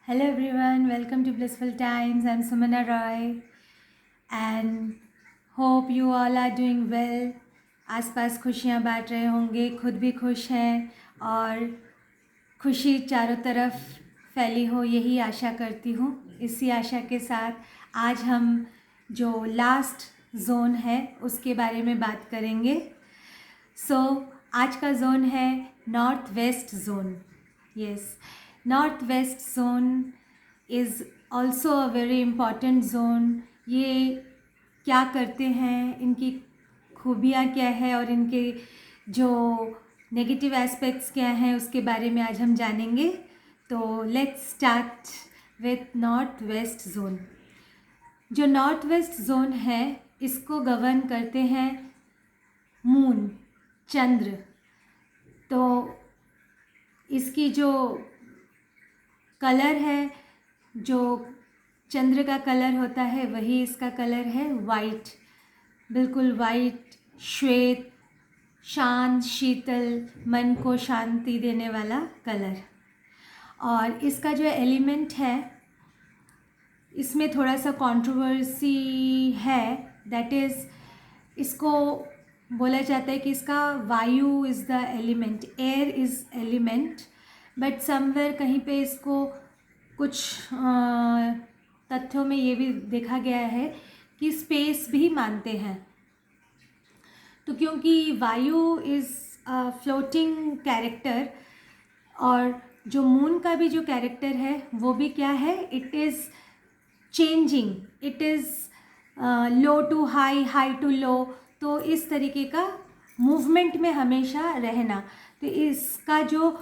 Hello everyone, welcome to Blissful Times. I'm Sumana Roy and hope you all are doing well. आसपास खुशियाँ बांट रहे होंगे, खुद भी खुश हैं और खुशी चारों तरफ फैली हो, यही आशा करती हूँ। इसी आशा के साथ आज हम जो लास्ट जोन है उसके बारे में बात करेंगे। आज का जोन है north west zone. Yes, north west zone is also a very important zone. ये क्या करते हैं, इनकी खूबियाँ क्या है और इनके जो नेगेटिव एस्पेक्ट्स क्या हैं उसके बारे में आज हम जानेंगे। तो let's start with north west zone. जो नॉर्थ वेस्ट जोन है इसको गवर्न करते हैं मून, चंद्र। तो इसकी जो कलर है, जो चंद्र का कलर होता है वही इसका कलर है वाइट, बिल्कुल वाइट, श्वेत, शांत, शीतल, मन को शांति देने वाला कलर। और इसका जो एलिमेंट है इसमें थोड़ा सा कंट्रोवर्सी है, दैट इज़ इसको बोला जाता है कि इसका वायु is the element, air is element, but somewhere कहीं पे इसको कुछ तथ्यों में ये भी देखा गया है कि स्पेस भी मानते हैं। तो क्योंकि वायु इज़ फ्लोटिंग कैरेक्टर और जो मून का भी जो कैरेक्टर है वो भी क्या है, it is changing, it is low to high, high to low. तो इस तरीके का मूवमेंट में हमेशा रहना। तो इसका जो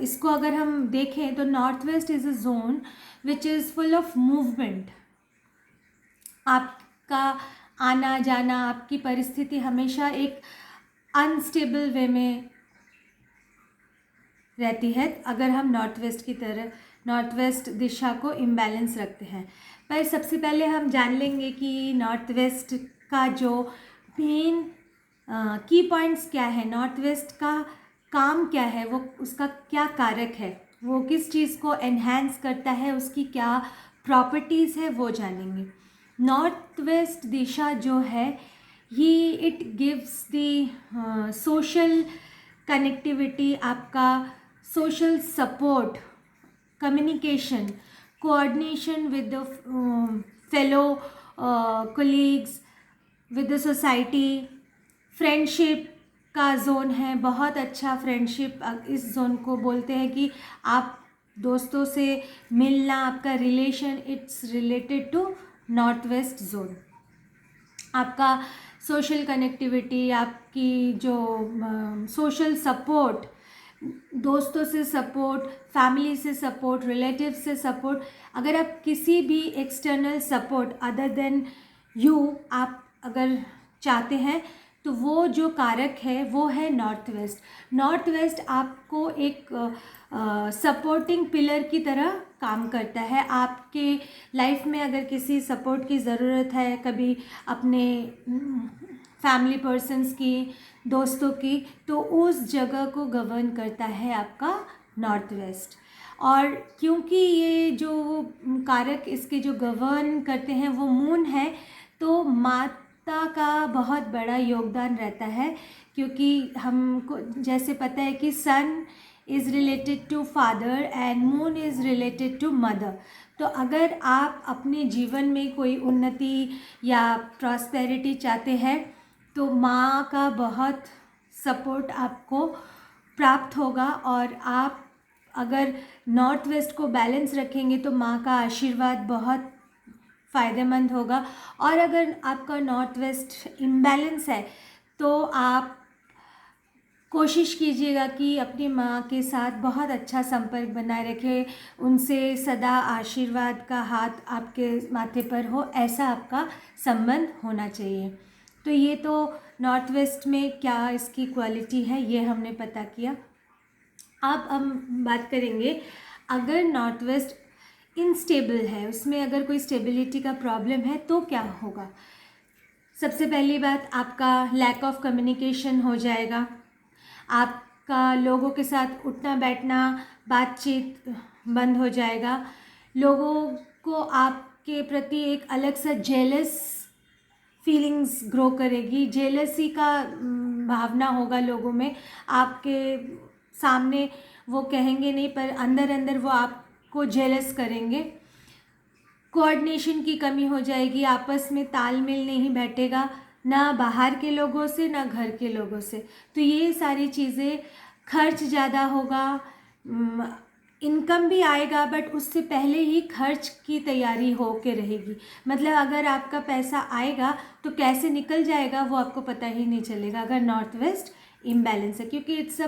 इसको अगर हम देखें तो north west is a zone which is full of movement. आपका आना जाना, आपकी परिस्थिति हमेशा एक अनस्टेबल वे में रहती है अगर हम नॉर्थ वेस्ट की तरह, नॉर्थ वेस्ट दिशा को इम्बैलेंस रखते हैं। पर सबसे पहले हम जान लेंगे कि नॉर्थ वेस्ट का जो मेन की पॉइंट्स क्या है, नॉर्थ वेस्ट का काम क्या है, वो उसका क्या कारक है, वो किस चीज़ को एनहांस करता है, उसकी क्या प्रॉपर्टीज़ है, वो जानेंगे। नॉर्थ वेस्ट दिशा जो है ये it gives the social connectivity, आपका social support, communication, coordination with the fellow colleagues, with the society, friendship का जोन है। बहुत अच्छा फ्रेंडशिप इस जोन को बोलते हैं कि आप दोस्तों से मिलना, आपका relation, its related to north west zone. आपका सोशल कनेक्टिविटी, आपकी जो सोशल सपोर्ट, दोस्तों से सपोर्ट, फैमिली से सपोर्ट, रिलेटिव से सपोर्ट, अगर आप किसी भी external support other than you आप अगर चाहते हैं तो वो जो कारक है वो है नॉर्थ वेस्ट। नॉर्थ वेस्ट आपको एक सपोर्टिंग पिलर की तरह काम करता है। आपके लाइफ में अगर किसी सपोर्ट की ज़रूरत है, कभी अपने फैमिली पर्सन्स की, दोस्तों की, तो उस जगह को गवर्न करता है आपका नॉर्थ वेस्ट। और क्योंकि ये जो कारक इसके जो गवर्न करते हैं वो मून है, तो माता का बहुत बड़ा योगदान रहता है। क्योंकि हमको जैसे पता है कि sun is related to father and moon is related to mother. तो अगर आप अपने जीवन में कोई उन्नति या प्रॉस्पेरिटी चाहते हैं तो माँ का बहुत सपोर्ट आपको प्राप्त होगा। और आप अगर नॉर्थ वेस्ट को बैलेंस रखेंगे तो माँ का आशीर्वाद बहुत फ़ायदेमंद होगा। और अगर आपका नॉर्थ वेस्ट इम्बैलेंस है तो आप कोशिश कीजिएगा कि अपनी माँ के साथ बहुत अच्छा संपर्क बनाए रखें, उनसे सदा आशीर्वाद का हाथ आपके माथे पर हो, ऐसा आपका संबंध होना चाहिए। तो ये तो नॉर्थ वेस्ट में क्या इसकी क्वालिटी है ये हमने पता किया। अब हम बात करेंगे अगर नॉर्थ वेस्ट इनस्टेबल है, उसमें अगर कोई स्टेबिलिटी का प्रॉब्लम है तो क्या होगा। सबसे पहली बात, आपका लैक ऑफ कम्युनिकेशन हो जाएगा। आपका लोगों के साथ उठना बैठना, बातचीत बंद हो जाएगा। लोगों को आपके प्रति एक अलग सा जेलस फीलिंग्स ग्रो करेगी, जेलसी का भावना होगा लोगों में। आपके सामने वो कहेंगे नहीं, पर अंदर अंदर वो आपको जेलस करेंगे। कोऑर्डिनेशन की कमी हो जाएगी, आपस में तालमेल नहीं बैठेगा, ना बाहर के लोगों से ना घर के लोगों से। तो ये सारी चीज़ें, खर्च ज़्यादा होगा, इनकम भी आएगा बट उससे पहले ही खर्च की तैयारी हो के रहेगी। मतलब अगर आपका पैसा आएगा तो कैसे निकल जाएगा वो आपको पता ही नहीं चलेगा, अगर नॉर्थ वेस्ट इम्बैलेंस है। क्योंकि it's a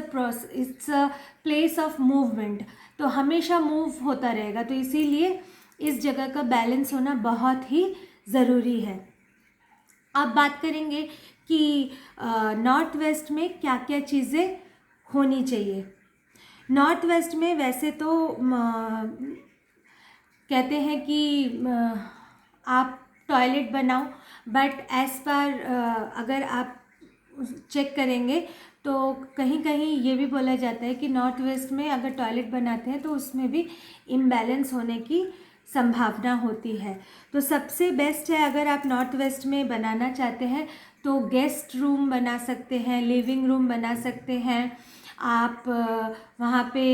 place of movement, तो हमेशा मूव होता रहेगा। तो इसीलिए इस जगह का बैलेंस होना बहुत ही ज़रूरी है। अब बात करेंगे कि नॉर्थ वेस्ट में क्या क्या चीज़ें होनी चाहिए। नॉर्थ वेस्ट में वैसे तो कहते हैं कि आप टॉयलेट बनाओ, बट एज़ पर अगर आप चेक करेंगे तो कहीं कहीं ये भी बोला जाता है कि नॉर्थ वेस्ट में अगर टॉयलेट बनाते हैं तो उसमें भी इम्बैलेंस होने की संभावना होती है। तो सबसे बेस्ट है, अगर आप नॉर्थ वेस्ट में बनाना चाहते हैं तो गेस्ट रूम बना सकते हैं, लिविंग रूम बना सकते हैं आप। वहाँ पे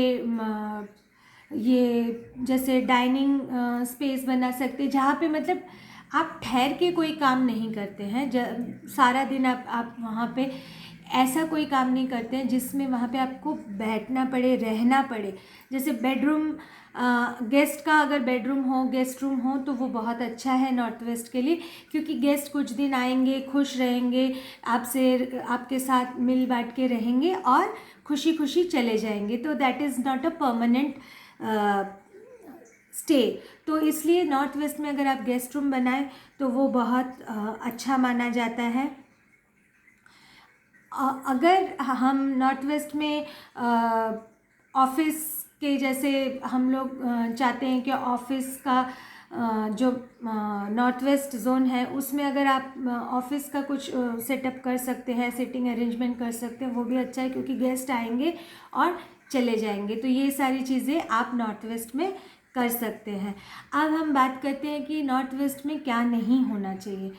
ये जैसे डाइनिंग स्पेस बना सकते हैं, जहाँ पे मतलब आप ठहर के कोई काम नहीं करते हैं। सारा दिन आप वहाँ पे ऐसा कोई काम नहीं करते हैं जिसमें वहाँ पे आपको बैठना पड़े, रहना पड़े। जैसे बेडरूम, गेस्ट का अगर बेडरूम हो, गेस्ट रूम हो, तो वो बहुत अच्छा है नॉर्थ वेस्ट के लिए। क्योंकि गेस्ट कुछ दिन आएंगे, खुश रहेंगे, आपसे आपके साथ मिल बांट के रहेंगे और खुशी खुशी चले जाएंगे। तो that is not a permanent stay. तो इसलिए नॉर्थ वेस्ट में अगर आप गेस्ट रूम बनाएं तो वो बहुत अच्छा माना जाता है। अगर हम नॉर्थ वेस्ट में ऑफिस के जैसे हम लोग चाहते हैं कि ऑफिस का जो नॉर्थ वेस्ट जोन है उसमें अगर आप ऑफिस का कुछ सेटअप कर सकते हैं, सिटिंग अरेंजमेंट कर सकते हैं, वो भी अच्छा है। क्योंकि गेस्ट आएंगे और चले जाएंगे, तो ये सारी चीज़ें आप नॉर्थ वेस्ट में कर सकते हैं। अब हम बात करते हैं कि नॉर्थ वेस्ट में क्या नहीं होना चाहिए।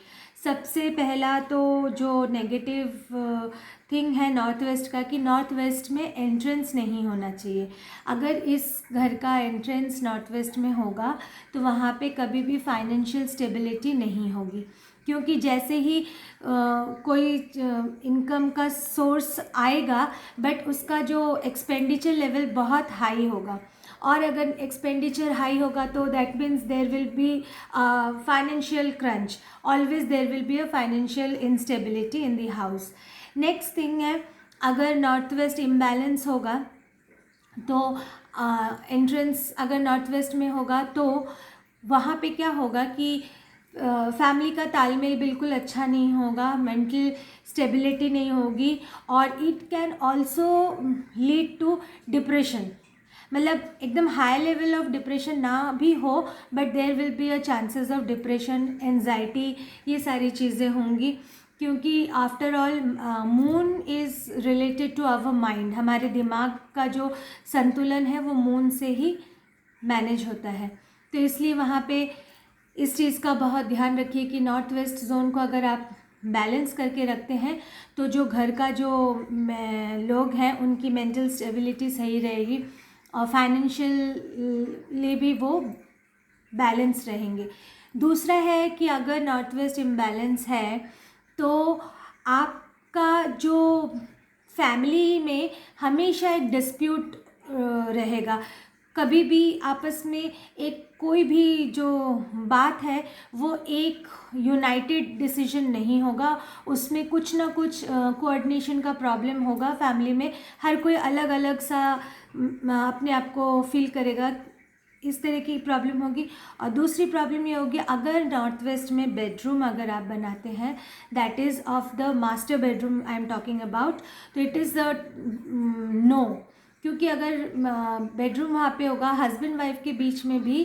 सबसे पहला तो जो नेगेटिव थिंग है नॉर्थ वेस्ट का, कि नॉर्थ वेस्ट में एंट्रेंस नहीं होना चाहिए। अगर इस घर का एंट्रेंस नॉर्थ वेस्ट में होगा तो वहाँ पे कभी भी फाइनेंशियल स्टेबिलिटी नहीं होगी। क्योंकि जैसे ही कोई इनकम का सोर्स आएगा बट उसका जो एक्सपेंडिचर लेवल बहुत हाई होगा, और अगर एक्सपेंडिचर हाई होगा तो that means there will be financial crunch, always there will be a financial instability in the house. Next thing है, अगर नॉर्थ वेस्ट इम्बैलेंस होगा तो एंट्रेंस अगर नॉर्थ वेस्ट में होगा तो वहाँ पे क्या होगा कि फैमिली का तालमेल बिल्कुल अच्छा नहीं होगा, मेंटल स्टेबिलिटी नहीं होगी, और it can also lead to depression. मतलब एकदम हाई लेवल ऑफ डिप्रेशन ना भी हो but there will be a chances of depression, anxiety, ये सारी चीज़ें होंगी। क्योंकि after all moon is related to our mind, हमारे दिमाग का जो संतुलन है वो मून से ही मैनेज होता है। तो इसलिए वहाँ पे इस चीज़ का बहुत ध्यान रखिए कि नॉर्थ वेस्ट जोन को अगर आप बैलेंस करके रखते हैं तो जो घर का जो लोग हैं उनकी मेंटल स्टेबिलिटी सही रहेगी और फाइनेंशियली भी वो बैलेंस रहेंगे। दूसरा है कि अगर नॉर्थ वेस्ट इम्बैलेंस है तो आपका जो फैमिली में हमेशा एक डिस्प्यूट रहेगा। कभी भी आपस में एक कोई भी जो बात है वो एक यूनाइटेड डिसीजन नहीं होगा, उसमें कुछ ना कुछ कोऑर्डिनेशन का प्रॉब्लम होगा फैमिली में। हर कोई अलग अलग सा अपने आप को फील करेगा, इस तरह की प्रॉब्लम होगी। और दूसरी प्रॉब्लम ये होगी, अगर नॉर्थ वेस्ट में बेडरूम अगर आप बनाते हैं, that is of the master bedroom I am talking about, तो इट इज़ नो। क्योंकि अगर बेडरूम वहाँ पे होगा, हस्बैंड वाइफ के बीच में भी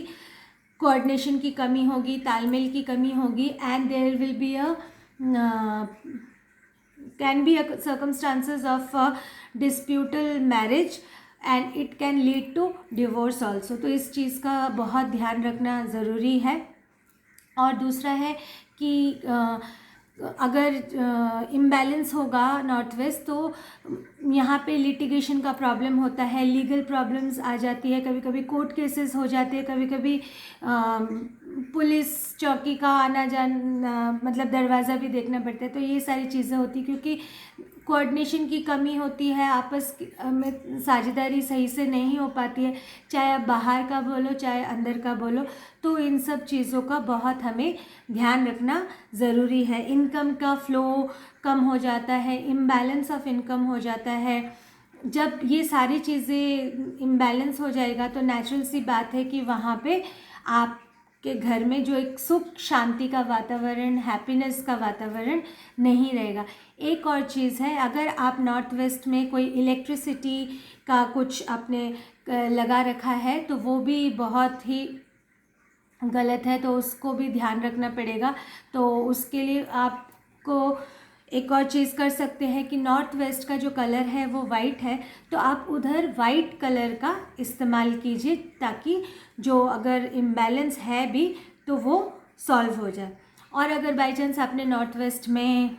कोऑर्डिनेशन की कमी होगी, तालमेल की कमी होगी, and there will be a can be a circumstances of disputed marriage and it can lead to divorce also. तो इस चीज़ का बहुत ध्यान रखना ज़रूरी है। और दूसरा है कि अगर इम्बैलेंस होगा नॉर्थ वेस्ट तो यहाँ पे लिटिगेशन का प्रॉब्लम होता है, लीगल प्रॉब्लम्स आ जाती है, कभी कभी कोर्ट केसेस हो जाते हैं, कभी कभी पुलिस चौकी का आना जाना मतलब दरवाज़ा भी देखना पड़ता है। तो ये सारी चीज़ें होती क्योंकि कोऑर्डिनेशन की कमी होती है, आपस में साझेदारी सही से नहीं हो पाती है, चाहे आप बाहर का बोलो चाहे अंदर का बोलो। तो इन सब चीज़ों का बहुत हमें ध्यान रखना ज़रूरी है। इनकम का फ्लो कम हो जाता है, इम्बैलेंस ऑफ इनकम हो जाता है। जब ये सारी चीज़ें इम्बैलेंस हो जाएगा तो नेचुरल सी बात है कि वहाँ पे आपके घर में जो एक सुख शांति का वातावरण, हैप्पीनेस का वातावरण नहीं रहेगा। एक और चीज़ है, अगर आप नॉर्थ वेस्ट में कोई इलेक्ट्रिसिटी का कुछ आपने लगा रखा है तो वो भी बहुत ही गलत है, तो उसको भी ध्यान रखना पड़ेगा। तो उसके लिए आपको एक और चीज़ कर सकते हैं कि नॉर्थ वेस्ट का जो कलर है वो वाइट है, तो आप उधर वाइट कलर का इस्तेमाल कीजिए ताकि जो अगर इम्बैलेंस है भी तो वो सॉल्व हो जाए। और अगर बाई चांस आपने नॉर्थ वेस्ट में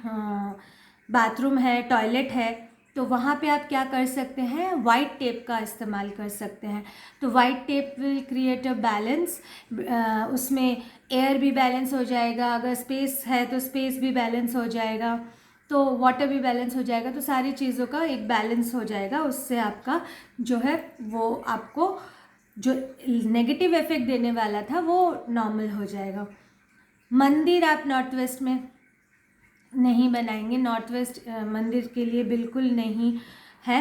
बाथरूम है, टॉयलेट है, तो वहाँ पे आप क्या कर सकते हैं, वाइट टेप का इस्तेमाल कर सकते हैं। तो white tape will create a balance, उसमें एयर भी बैलेंस हो जाएगा, अगर स्पेस है तो स्पेस भी बैलेंस हो जाएगा, तो वाटर भी बैलेंस हो जाएगा, तो सारी चीज़ों का एक बैलेंस हो जाएगा। उससे आपका जो है वो आपको जो नेगेटिव इफेक्ट देने वाला था वो नॉर्मल हो जाएगा। मंदिर आप नॉर्थ वेस्ट में नहीं बनाएंगे, नॉर्थ वेस्ट मंदिर के लिए बिल्कुल नहीं है,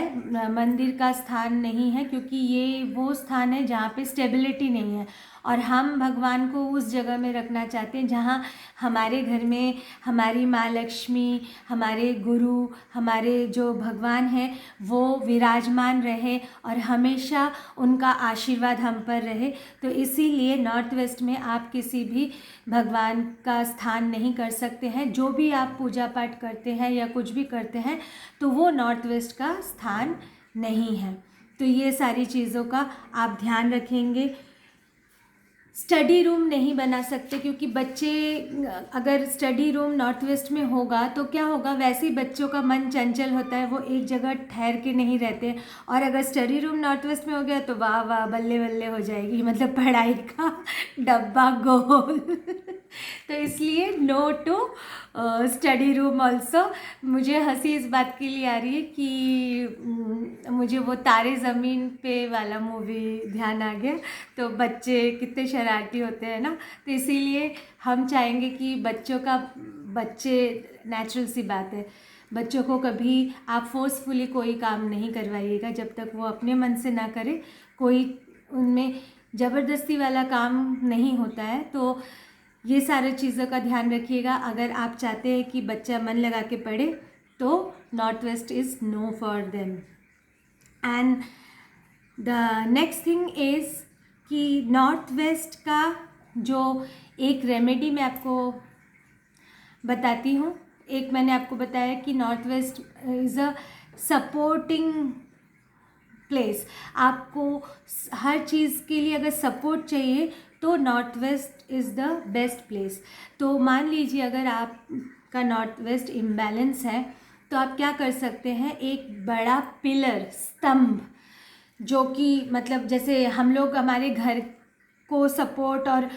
मंदिर का स्थान नहीं है, क्योंकि ये वो स्थान है जहाँ पे स्टेबिलिटी नहीं है। और हम भगवान को उस जगह में रखना चाहते हैं जहाँ हमारे घर में हमारी माँ लक्ष्मी, हमारे गुरु, हमारे जो भगवान हैं वो विराजमान रहे और हमेशा उनका आशीर्वाद हम पर रहे। तो इसीलिए नॉर्थ वेस्ट में आप किसी भी भगवान का स्थान नहीं कर सकते हैं। जो भी आप पूजा पाठ करते हैं या कुछ भी करते हैं तो वो नॉर्थ वेस्ट का स्थान नहीं है। तो ये सारी चीज़ों का आप ध्यान रखेंगे। स्टडी रूम नहीं बना सकते क्योंकि बच्चे, अगर स्टडी रूम नॉर्थ वेस्ट में होगा तो क्या होगा, वैसे ही बच्चों का मन चंचल होता है, वो एक जगह ठहर के नहीं रहते। और अगर स्टडी रूम नॉर्थ वेस्ट में हो गया तो वाह वाह बल्ले बल्ले हो जाएगी, मतलब पढ़ाई का डब्बा गोल। तो इसलिए no to study room also. मुझे हंसी इस बात के लिए आ रही है कि मुझे वो तारे ज़मीन पे वाला मूवी ध्यान आ गया। तो बच्चे कितने शरारती होते हैं ना, तो इसीलिए हम चाहेंगे कि बच्चे नेचुरल सी बात है, बच्चों को कभी आप फोर्सफुली कोई काम नहीं करवाइएगा जब तक वो अपने मन से ना करे। कोई उनमें ज़बरदस्ती वाला काम नहीं होता है। तो ये सारी चीज़ों का ध्यान रखिएगा। अगर आप चाहते हैं कि बच्चा मन लगा के पढ़े तो north west is no for them. And the next thing is कि नॉर्थ वेस्ट का जो एक रेमेडी मैं आपको बताती हूँ। एक मैंने आपको बताया कि north west is a supporting place. आपको हर चीज़ के लिए अगर सपोर्ट चाहिए तो north west is the best place. तो मान लीजिए अगर आपका नॉर्थ वेस्ट इम्बैलेंस है तो आप क्या कर सकते हैं, एक बड़ा पिलर, स्तंभ, जो कि मतलब जैसे हम लोग हमारे घर को सपोर्ट और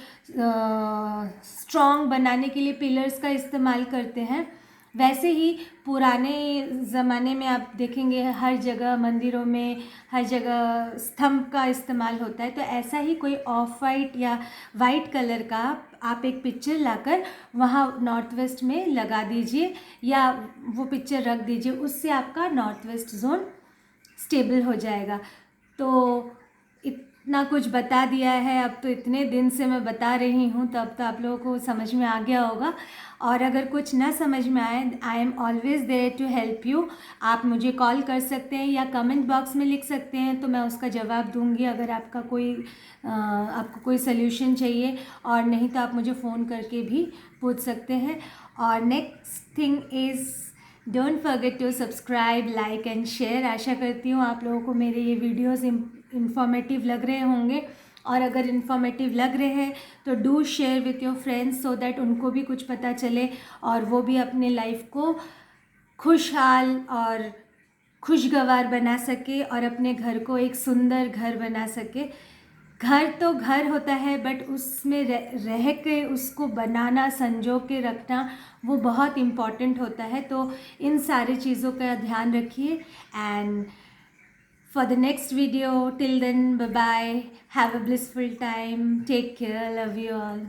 स्ट्रॉन्ग बनाने के लिए पिलर्स का इस्तेमाल करते हैं, वैसे ही पुराने ज़माने में आप देखेंगे हर जगह मंदिरों में हर जगह स्तंभ का इस्तेमाल होता है। तो ऐसा ही कोई ऑफ वाइट या वाइट कलर का आप एक पिक्चर लाकर वहाँ नॉर्थ वेस्ट में लगा दीजिए या वो पिक्चर रख दीजिए, उससे आपका नॉर्थ वेस्ट जोन स्टेबल हो जाएगा। तो इतना कुछ बता दिया है, अब तो इतने दिन से मैं बता रही हूँ तो अब तो आप लोगों को समझ में आ गया होगा। और अगर कुछ ना समझ में आए, I am always there to help you. आप मुझे कॉल कर सकते हैं या कमेंट बॉक्स में लिख सकते हैं तो मैं उसका जवाब दूंगी अगर आपको कोई सल्यूशन चाहिए, और नहीं तो आप मुझे फ़ोन करके भी पूछ सकते हैं। और next thing is don't forget to subscribe, like and share. आशा करती हूँ आप लोगों को मेरे ये वीडियोज़ इंफॉर्मेटिव लग रहे होंगे, और अगर इन्फॉर्मेटिव लग रहे हैं तो do share with your friends so that उनको भी कुछ पता चले और वो भी अपने लाइफ को खुशहाल और खुशगवार बना सके और अपने घर को एक सुंदर घर बना सके। घर तो घर होता है, बट उसमें रह के उसको बनाना, संजो के रखना, वो बहुत इम्पॉर्टेंट होता है। तो इन सारी चीज़ों का ध्यान रखिए। And for the next video, till then, bye bye, have a blissful time, take care, love you all.